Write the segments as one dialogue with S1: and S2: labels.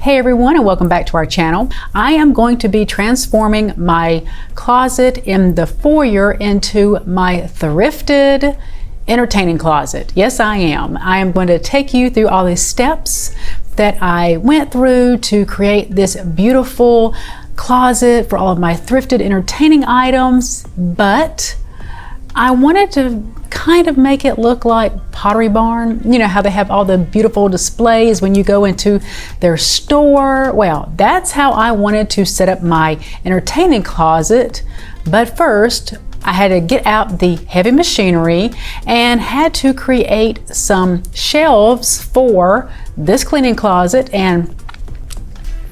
S1: Hey everyone, and welcome back to our channel. I am going to be transforming my closet in the foyer into my thrifted entertaining closet. Yes, I am. I am going to take you through all these steps that I went through to create this beautiful closet for all of my thrifted entertaining items, but I wanted to kind of make it look like Pottery Barn. You know how they have all the beautiful displays when you go into their store? Well, that's how I wanted to set up my entertaining closet. But first, I had to get out the heavy machinery and had to create some shelves for this cleaning closet. And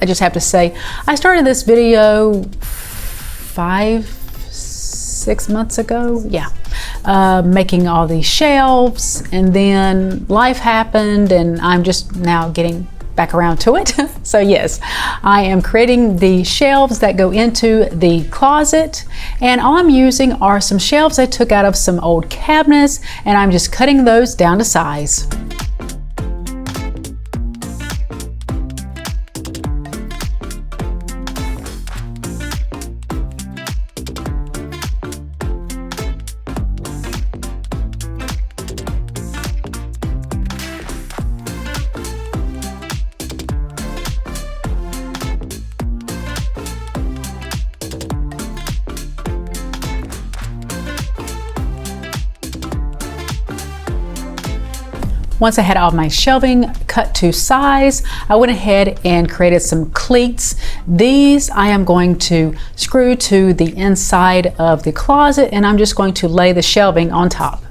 S1: I just have to say, I started this video 5-6 months ago. Yeah. Making all these shelves, and then life happened and I'm just now getting back around to it. So yes, I am creating the shelves that go into the closet, and all I'm using are some shelves I took out of some old cabinets, and I'm just cutting those down to size. Once I had all my shelving cut to size, I went ahead and created some cleats. These I am going to screw to the inside of the closet, and I'm just going to lay the shelving on top.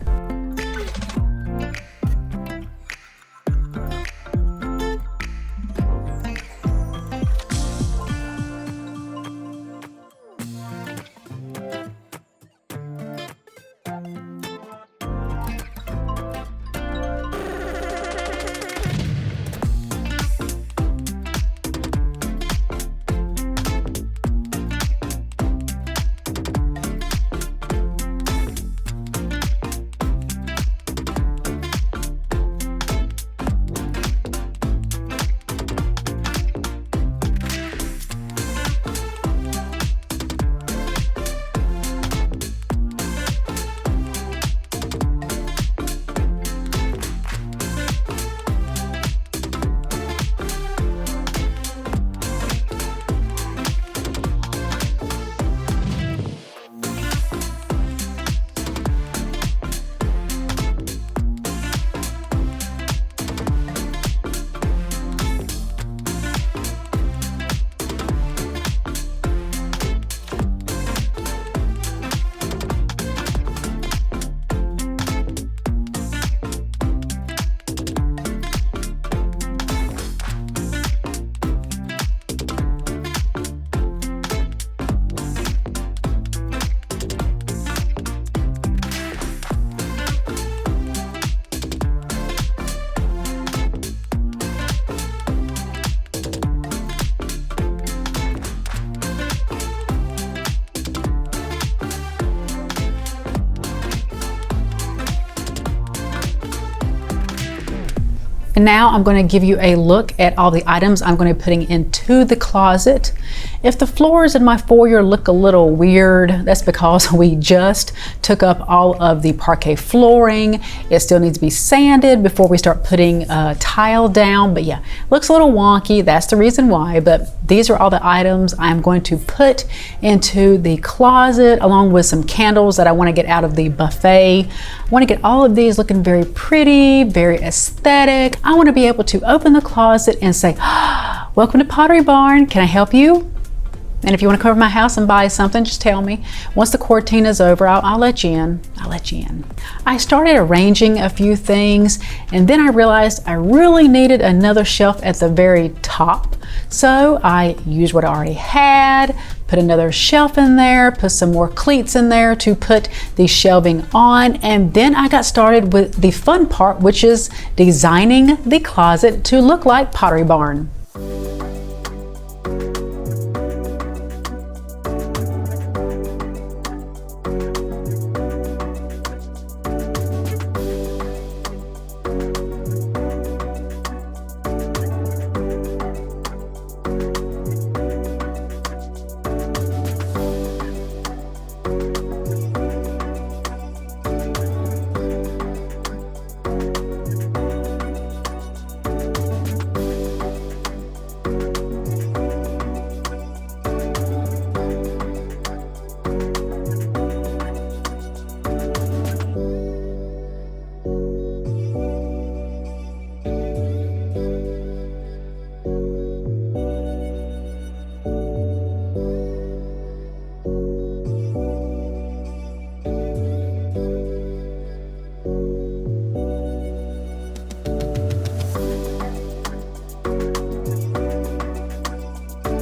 S1: And now I'm going to give you a look at all the items I'm going to be putting into the closet. If the floors in my foyer look a little weird, that's because we just took up all of the parquet flooring. It still needs to be sanded before we start putting tile down. But yeah, looks a little wonky. That's the reason why. But these are all the items I'm going to put into the closet, along with some candles that I want to get out of the buffet. I want to get all of these looking very pretty, very aesthetic. I want to be able to open the closet and say, welcome to Pottery Barn. Can I help you? And if you want to come over to my house and buy something, just tell me. Once the quarantine is over, I'll let you in. I'll let you in. I started arranging a few things, and then I realized I really needed another shelf at the very top. So I used what I already had, put another shelf in there, put some more cleats in there to put the shelving on, and then I got started with the fun part, which is designing the closet to look like Pottery Barn.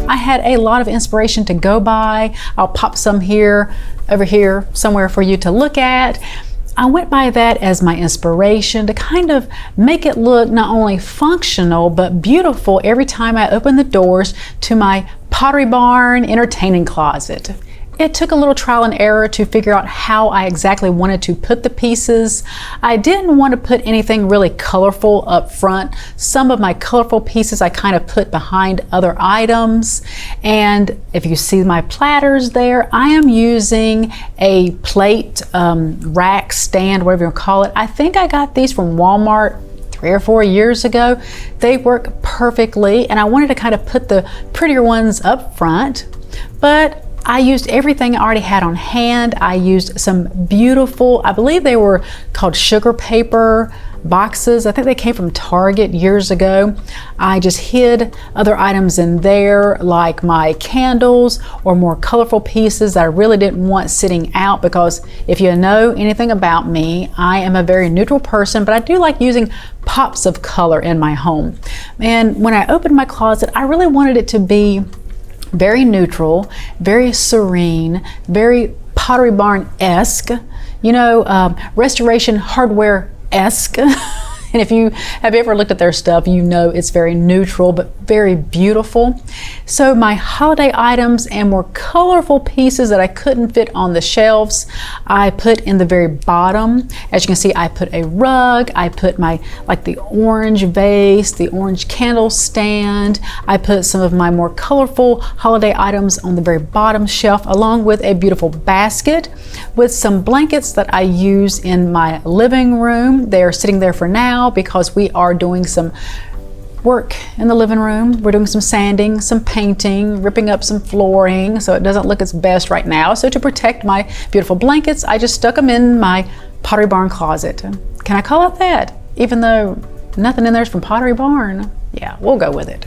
S1: I had a lot of inspiration to go by. I'll pop some here, over here, somewhere for you to look at. I went by that as my inspiration to kind of make it look not only functional, but beautiful every time I open the doors to my Pottery Barn entertaining closet. It took a little trial and error to figure out how I exactly wanted to put the pieces. I didn't want to put anything really colorful up front. Some of my colorful pieces I kind of put behind other items. And if you see my platters there, I am using a plate rack stand, whatever you call it. I think I got these from Walmart 3 or 4 years ago. They work perfectly, and I wanted to kind of put the prettier ones up front, but I used everything I already had on hand. I used some beautiful, I believe they were called sugar paper boxes. I think they came from Target years ago. I just hid other items in there, like my candles or more colorful pieces that I really didn't want sitting out, because if you know anything about me, I am a very neutral person, but I do like using pops of color in my home. And when I opened my closet, I really wanted it to be very neutral, very serene, very Pottery Barn-esque, you know, Restoration Hardware-esque. And if you have ever looked at their stuff, you know it's very neutral, but very beautiful. So my holiday items and more colorful pieces that I couldn't fit on the shelves, I put in the very bottom. As you can see, I put a rug, I put my, like the orange vase, the orange candle stand. I put some of my more colorful holiday items on the very bottom shelf, along with a beautiful basket with some blankets that I use in my living room. They are sitting there for now because we are doing some work in the living room. We're doing some sanding, some painting, ripping up some flooring, so it doesn't look its best right now. So to protect my beautiful blankets, I just stuck them in my Pottery Barn closet. Can I call it that? Even though nothing in there is from Pottery Barn. Yeah, we'll go with it.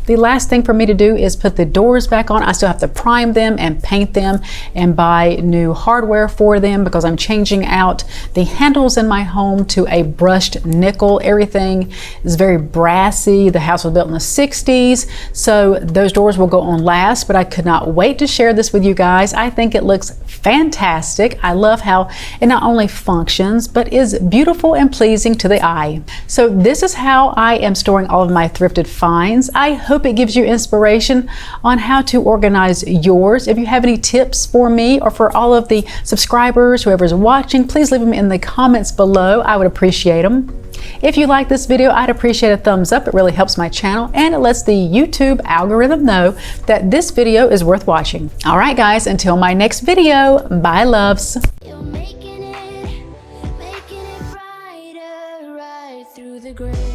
S1: The last thing for me to do is put the doors back on. I still have to prime them and paint them and buy new hardware for them because I'm changing out the handles in my home to a brushed nickel. Everything is very brassy. The house was built in the 60s, so those doors will go on last, but I could not wait to share this with you guys. I think it looks fantastic. I love how it not only functions, but is beautiful and pleasing to the eye. So this is how I am storing all of my thrifted finds. I hope it gives you inspiration on how to organize yours. If you have any tips for me or for all of the subscribers, whoever's watching, please leave them in the comments below. I would appreciate them. If you like this video, I'd appreciate a thumbs up. It really helps my channel and it lets the YouTube algorithm know that this video is worth watching. All right, guys, until my next video, bye loves.
S2: You're making it brighter right through the gray.